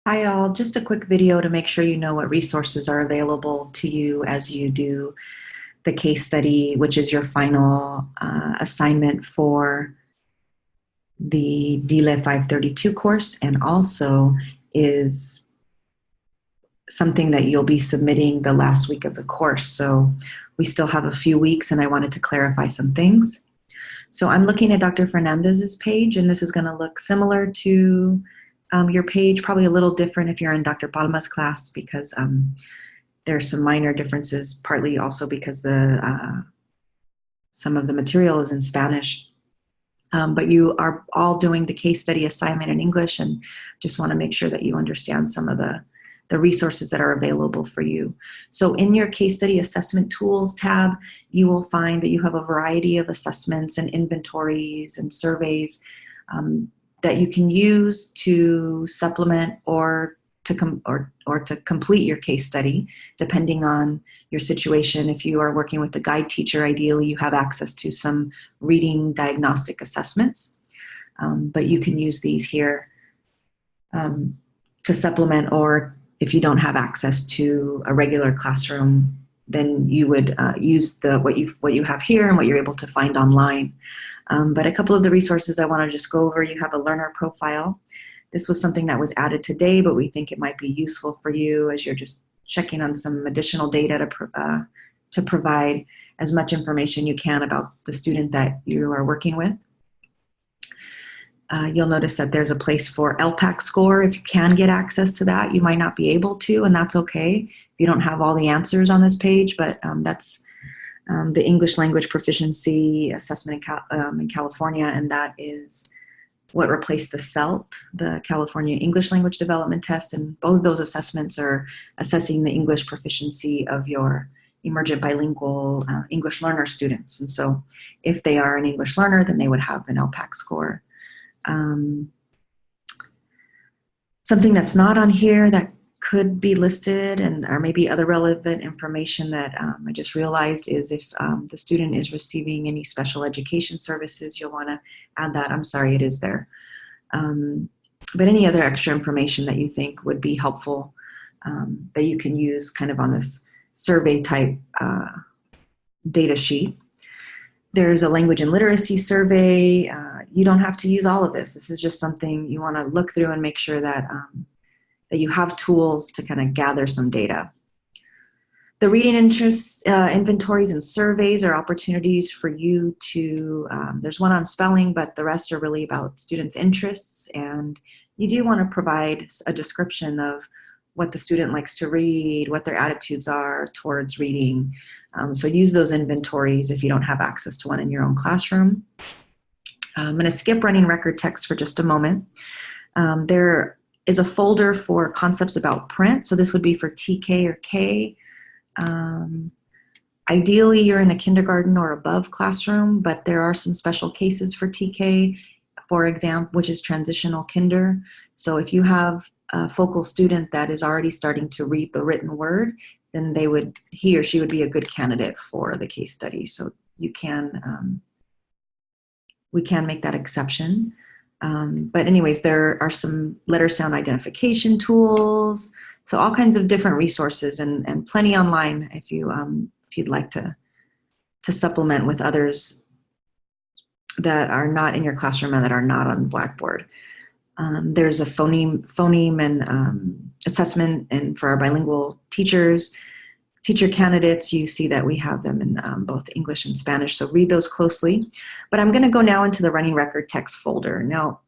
Hi all, just a quick video to make sure you know what resources are available to you as you do the case study, which is your final assignment for the DLE 532 course, and also is something that you'll be submitting the last week of the course. So we still have a few weeks and I wanted to clarify some things. So I'm looking at Dr. Fernandez's page, and this is going to look similar to your page, probably a little different if you're in Dr. Palma's class because there are some minor differences, partly also because some of the material is in Spanish. But you are all doing the case study assignment in English, and just want to make sure that you understand some of the resources that are available for you. So in your case study assessment tools tab, you will find that you have a variety of assessments and inventories and surveys that you can use to supplement or to complete your case study, depending on your situation. If you are working with a guide teacher, ideally you have access to some reading diagnostic assessments, but you can use these here to supplement, or if you don't have access to a regular classroom, then you would use what you have here and what you're able to find online. But a couple of the resources I want to just go over: you have a learner profile. This was something that was added today, but we think it might be useful for you as you're just checking on some additional data to provide as much information you can about the student that you are working with. You'll notice that there's a place for LPAC score. If you can get access to that, you might not be able to, and that's okay if you don't have all the answers on this page, but that's the English language proficiency assessment in California, and that is what replaced the CELT, the California English Language Development Test, and both of those assessments are assessing the English proficiency of your emergent bilingual English learner students. And so if they are an English learner, then they would have an LPAC score. Something that's not on here that could be listed, and or maybe other relevant information that I just realized, is if the student is receiving any special education services, you'll want to add that. I'm sorry, it is there. But any other extra information that you think would be helpful that you can use kind of on this survey type data sheet. There's a language and literacy survey. You don't have to use all of this. This is just something you want to look through and make sure that that you have tools to kind of gather some data. The reading interest inventories and surveys are opportunities for you to, there's one on spelling, but the rest are really about students' interests, and you do want to provide a description of what the student likes to read, what their attitudes are towards reading. So use those inventories if you don't have access to one in your own classroom. I'm going to skip running record text for just a moment. There is a folder for concepts about print. So this would be for TK or K. Ideally, you're in a kindergarten or above classroom, but there are some special cases for TK, for example, which is transitional kinder. So if you have a focal student that is already starting to read the written word, then he or she would be a good candidate for the case study. So you can, we can make that exception. But anyways, there are some letter sound identification tools. So all kinds of different resources, and plenty online if you'd like to supplement with others that are not in your classroom and that are not on Blackboard. There's a phoneme and assessment, and for our bilingual teachers, teacher candidates, you see that we have them in both English and Spanish, so read those closely. But I'm going to go now into the running record text folder. Now,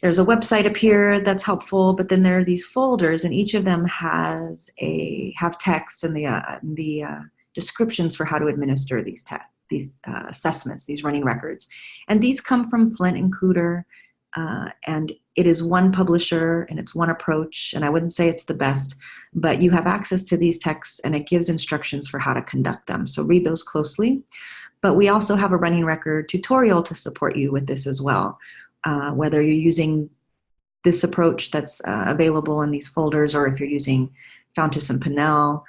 there's a website up here that's helpful, but then there are these folders, and each of them have text and the descriptions for how to administer these assessments, these running records. And these come from Flint and Cooter, and it is one publisher and it's one approach, and I wouldn't say it's the best, but you have access to these texts and it gives instructions for how to conduct them. So read those closely. But we also have a running record tutorial to support you with this as well. Whether you're using this approach that's available in these folders, or if you're using Fountas and Pinnell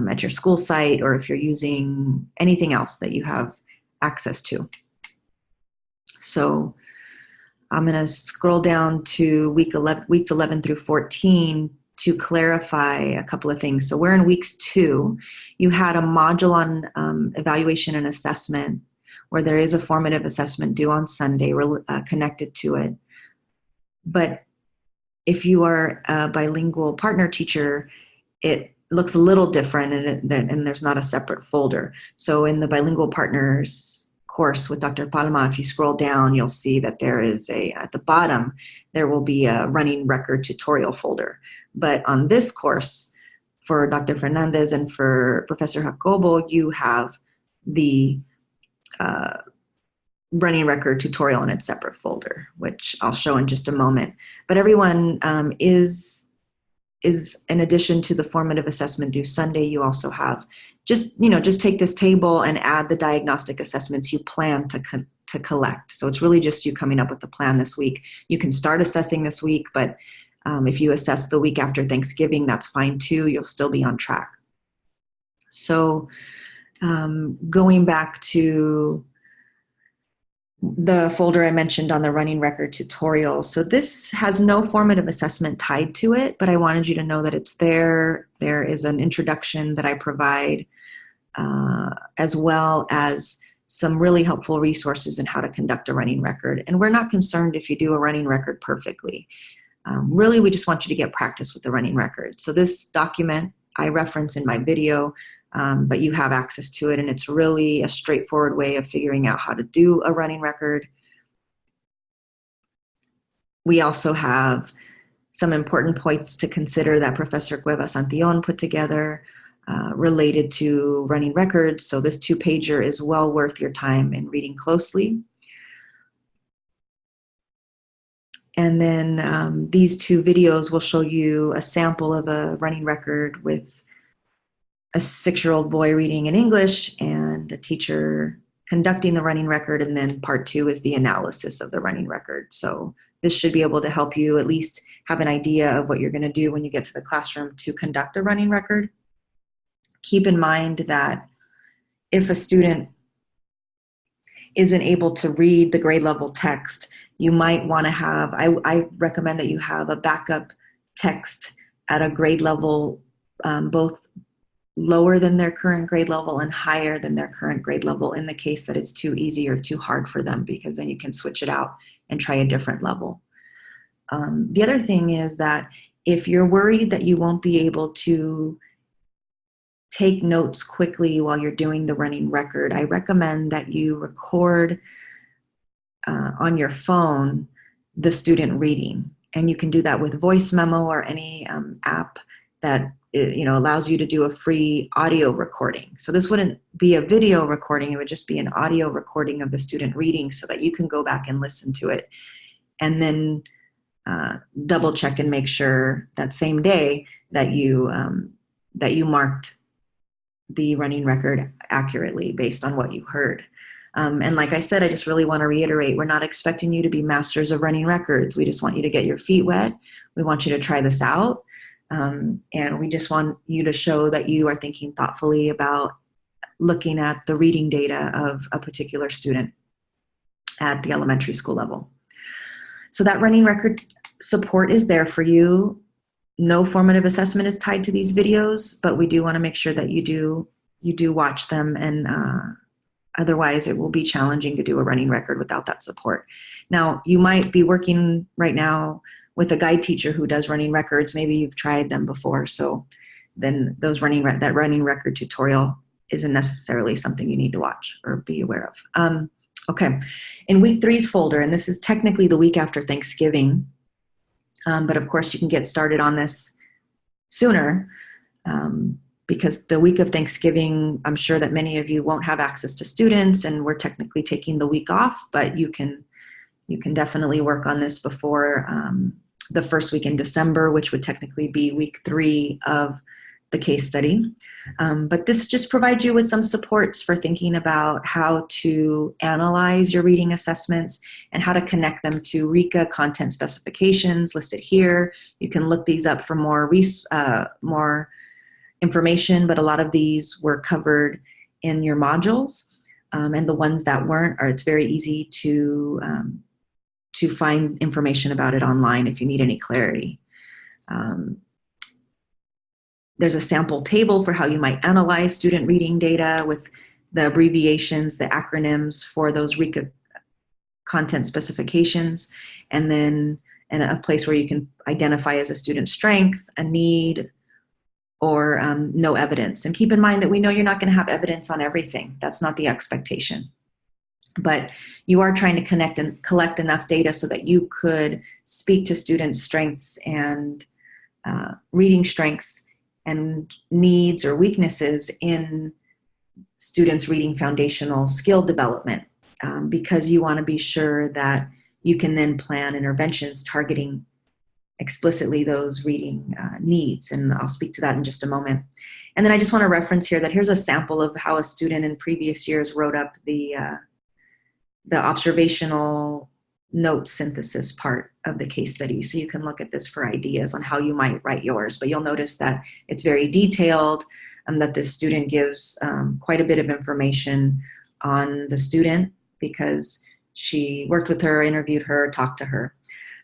at your school site, or if you're using anything else that you have access to. So I'm going to scroll down to weeks 11 through 14 to clarify a couple of things. So we're in weeks 2. You had a module on evaluation and assessment where there is a formative assessment due on Sunday connected to it. But if you are a bilingual partner teacher, it looks a little different, and there's not a separate folder. So in the bilingual partners course with Dr. Palma, if you scroll down, you'll see that there is at the bottom, there will be a running record tutorial folder. But on this course, for Dr. Fernandez and for Professor Jacobo, you have the running record tutorial in its separate folder, which I'll show in just a moment. But everyone is in addition to the formative assessment due Sunday, you also have just take this table and add the diagnostic assessments you plan to collect. So it's really just you coming up with the plan this week. You can start assessing this week, but if you assess the week after Thanksgiving, that's fine too. You'll still be on track. So going back to the folder I mentioned on the running record tutorial. So this has no formative assessment tied to it, but I wanted you to know that it's there. There is an introduction that I provide, as well as some really helpful resources in how to conduct a running record. And we're not concerned if you do a running record perfectly. Really, we just want you to get practice with the running record. So this document I reference in my video, but you have access to it, and it's really a straightforward way of figuring out how to do a running record. We also have some important points to consider that Professor Cuevas-Santillon put together related to running records. So this 2-pager is well worth your time in reading closely. And then these 2 videos will show you a sample of a running record with a 6-year-old boy reading in English and a teacher conducting the running record. And then part 2 is the analysis of the running record. So this should be able to help you at least have an idea of what you're going to do when you get to the classroom to conduct a running record. Keep in mind that if a student isn't able to read the grade level text, you might want to have, I recommend that you have a backup text at a grade level, both lower than their current grade level and higher than their current grade level in the case that it's too easy or too hard for them, because then you can switch it out and try a different level. The other thing is that if you're worried that you won't be able to take notes quickly while you're doing the running record, I recommend that you record on your phone the student reading. And you can do that with Voice Memo or any app that allows you to do a free audio recording. So this wouldn't be a video recording, it would just be an audio recording of the student reading so that you can go back and listen to it. And then double check and make sure that same day that you marked the running record accurately based on what you heard. And like I said, I just really want to reiterate, we're not expecting you to be masters of running records. We just want you to get your feet wet. We want you to try this out. And we just want you to show that you are thinking thoughtfully about looking at the reading data of a particular student at the elementary school level. So that running record support is there for you. No formative assessment is tied to these videos, but we do want to make sure that you do watch them, and otherwise it will be challenging to do a running record without that support. Now, you might be working right now with a guide teacher who does running records. Maybe you've tried them before, so then that running record tutorial isn't necessarily something you need to watch or be aware of. Okay, in week 3's folder, and this is technically the week after Thanksgiving, but of course you can get started on this sooner, because the week of Thanksgiving, I'm sure that many of you won't have access to students, and we're technically taking the week off, but you can definitely work on this before the first week in December, which would technically be week 3 of the case study. But this just provides you with some supports for thinking about how to analyze your reading assessments and how to connect them to RECA content specifications listed here. You can look these up for more information, but a lot of these were covered in your modules. And the ones that weren't, it's very easy to to find information about it online if you need any clarity. There's a sample table for how you might analyze student reading data with the abbreviations, the acronyms for those RECA content specifications, and then a place where you can identify as a student strength, a need, or no evidence. And keep in mind that we know you're not going to have evidence on everything. That's not the expectation. But you are trying to connect and collect enough data so that you could speak to student strengths and reading strengths and needs or weaknesses in students' reading foundational skill development, because you want to be sure that you can then plan interventions targeting explicitly those reading needs. And I'll speak to that in just a moment. And then I just want to reference here that here's a sample of how a student in previous years wrote up the observational note synthesis part of the case study. So you can look at this for ideas on how you might write yours, but you'll notice that it's very detailed, and that this student gives quite a bit of information on the student because she worked with her, interviewed her, talked to her.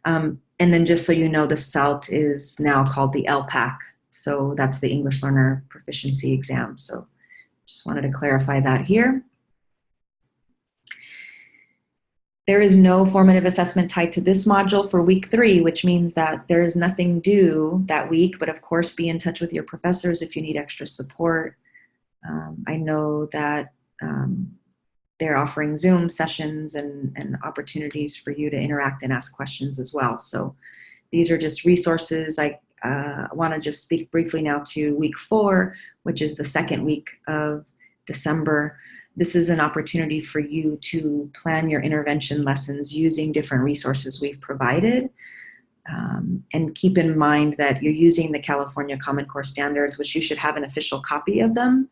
And then just so you know, the SALT is now called the LPAC. So that's the English Learner Proficiency Exam. So just wanted to clarify that here. There is no formative assessment tied to this module for week 3, which means that there is nothing due that week, but of course be in touch with your professors if you need extra support. I know that they're offering Zoom sessions and opportunities for you to interact and ask questions as well. So these are just resources. I want to just speak briefly now to week 4, which is the second week of December. This is an opportunity for you to plan your intervention lessons using different resources we've provided. And keep in mind that you're using the California Common Core Standards, which you should have an official copy of them,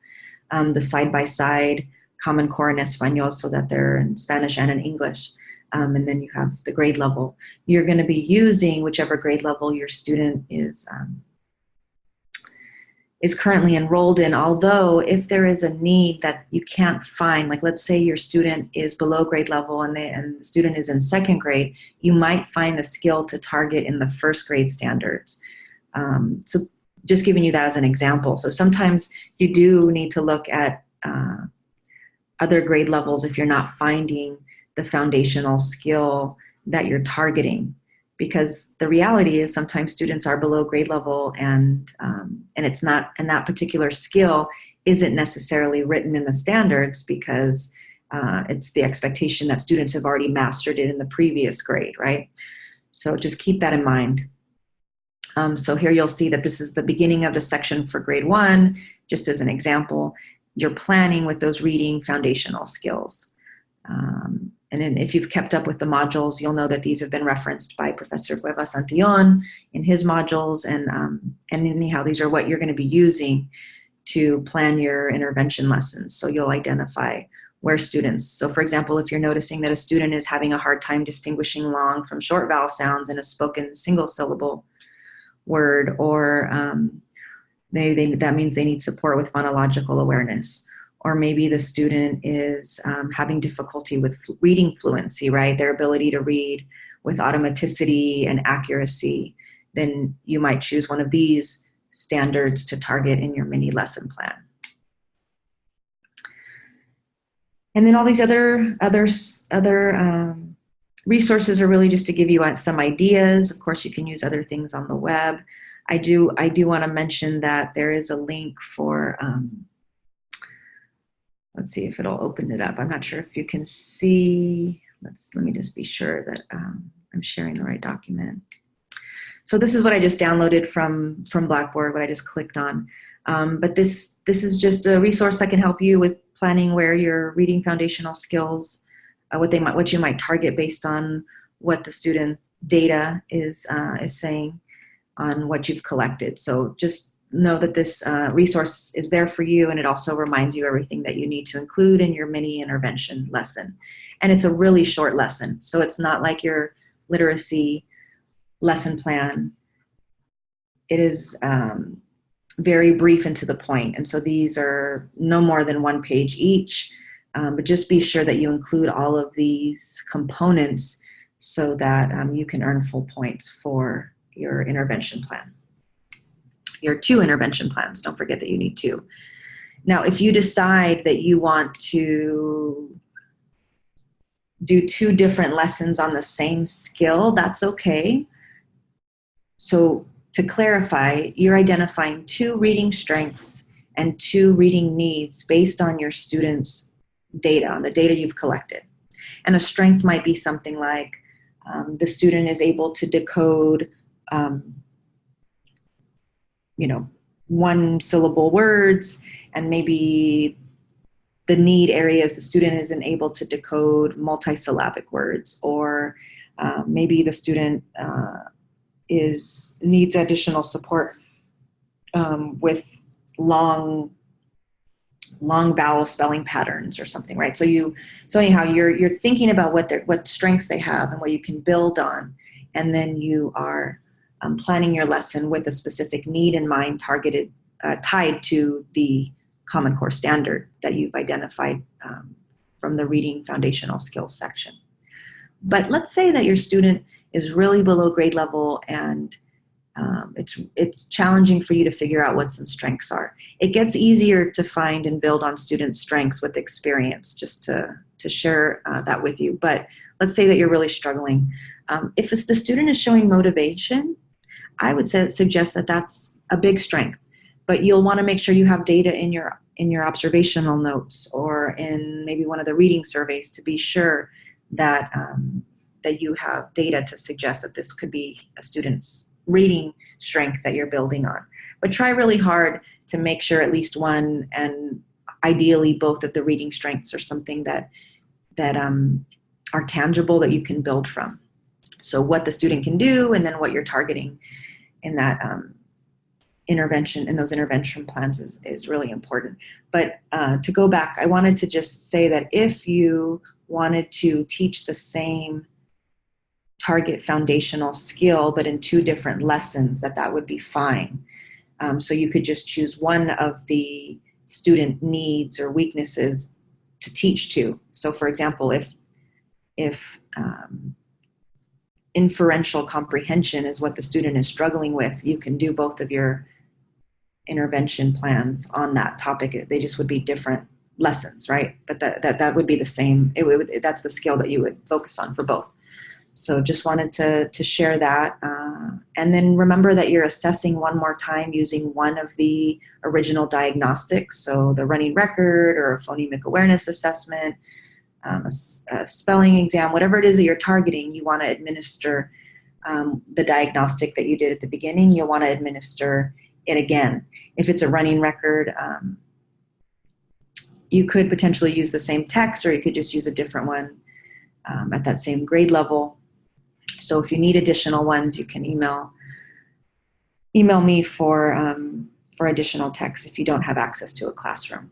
the side-by-side Common Core and Espanol, so that they're in Spanish and in English. And then you have the grade level. You're going to be using whichever grade level your student is currently enrolled in, although if there is a need that you can't find, like let's say your student is below grade level and the student is in 2nd grade, you might find the skill to target in the 1st grade standards. So just giving you that as an example. So sometimes you do need to look at other grade levels if you're not finding the foundational skill that you're targeting. Because the reality is sometimes students are below grade level and it's not, and that particular skill isn't necessarily written in the standards because it's the expectation that students have already mastered it in the previous grade, right? So just keep that in mind. So here you'll see that this is the beginning of the section for grade 1, just as an example. You're planning with those reading foundational skills. And then if you've kept up with the modules, you'll know that these have been referenced by Professor Cuevas-Santillon in his modules. And anyhow, these are what you're going to be using to plan your intervention lessons. So you'll identify where students, so for example, if you're noticing that a student is having a hard time distinguishing long from short vowel sounds in a spoken single syllable word, or that means they need support with phonological awareness. Or maybe the student is having difficulty with reading fluency, right? Their ability to read with automaticity and accuracy. Then you might choose one of these standards to target in your mini lesson plan. And then all these other resources are really just to give you some ideas. Of course, you can use other things on the web. I do want to mention that there is a link for. Let's see if it'll open it up. I'm not sure if you can see. Let me just be sure that I'm sharing the right document. So this is what I just downloaded from Blackboard, what I just clicked on. But this is just a resource that can help you with planning where your reading foundational skills, what you might target based on what the student data is saying on what you've collected. So just know that this resource is there for you, and it also reminds you everything that you need to include in your mini intervention lesson. And it's a really short lesson, so it's not like your literacy lesson plan. It is very brief and to the point, and so these are no more than 1 page each, but just be sure that you include all of these components so that you can earn full points for your intervention plan. Your 2 intervention plans, don't forget that you need 2. Now, if you decide that you want to do 2 different lessons on the same skill, that's okay. So to clarify, you're identifying 2 reading strengths and 2 reading needs based on your students' data, on the data you've collected. And a strength might be something like the student is able to decode, one-syllable words, and maybe the need areas, the student isn't able to decode multisyllabic words, or maybe the student needs additional support with long vowel spelling patterns or something, right? So anyhow, you're thinking about what strengths they have and what you can build on, and then you are planning your lesson with a specific need in mind, tied to the Common Core standard that you've identified from the reading foundational skills section. But let's say that your student is really below grade level and it's challenging for you to figure out what some strengths are. It gets easier to find and build on student strengths with experience, just to share that with you. But let's say that you're really struggling. If the student is showing motivation, I would suggest that that's a big strength. But you'll want to make sure you have data in your observational notes or in maybe one of the reading surveys to be sure that that you have data to suggest that this could be a student's reading strength that you're building on. But try really hard to make sure at least one, and ideally both, of the reading strengths are something that are tangible, that you can build from. So what the student can do, and then what you're targeting in that in those intervention plans is really important. But to go back, I wanted to just say that if you wanted to teach the same target foundational skill, but in 2 different lessons, that would be fine. So you could just choose one of the student needs or weaknesses to teach to. So for example, if inferential comprehension is what the student is struggling with, you can do both of your intervention plans on that topic. They just would be different lessons, right? But that would be the same. That's the skill that you would focus on for both. So just wanted to share that. And then remember that you're assessing one more time using one of the original diagnostics. So the running record or a phonemic awareness assessment, a spelling exam, whatever it is that you're targeting, you want to administer the diagnostic that you did at the beginning. You'll want to administer it again. If it's a running record, you could potentially use the same text, or you could just use a different one at that same grade level. So if you need additional ones, you can email me for additional text if you don't have access to a classroom.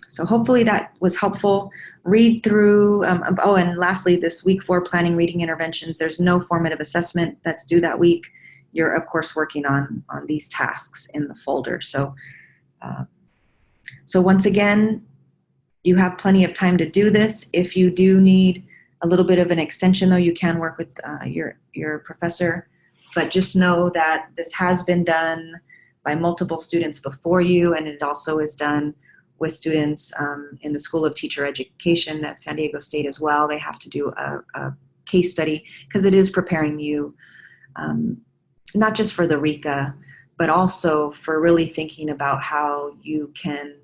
So hopefully that was helpful. Read through, and lastly, this week 4 planning reading interventions, there's no formative assessment that's due that week. You're of course working on these tasks in the folder. So once again, you have plenty of time to do this. If you do need a little bit of an extension, though, you can work with your professor. But just know that this has been done by multiple students before you, and it also is done with students in the School of Teacher Education at San Diego State as well. They have to do a case study because it is preparing you not just for the RECA, but also for really thinking about how you can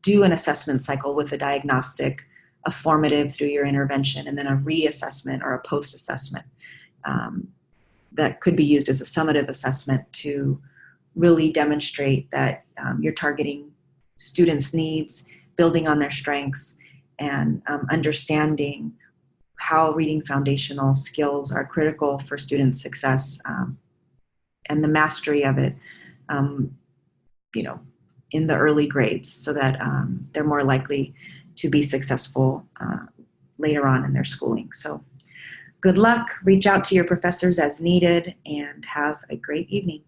do an assessment cycle with a diagnostic, a formative through your intervention, and then a reassessment or a post-assessment that could be used as a summative assessment to really demonstrate that you're targeting students' needs, building on their strengths, and understanding how reading foundational skills are critical for student success and the mastery of it, in the early grades, so that they're more likely to be successful later on in their schooling. So good luck, reach out to your professors as needed, and have a great evening.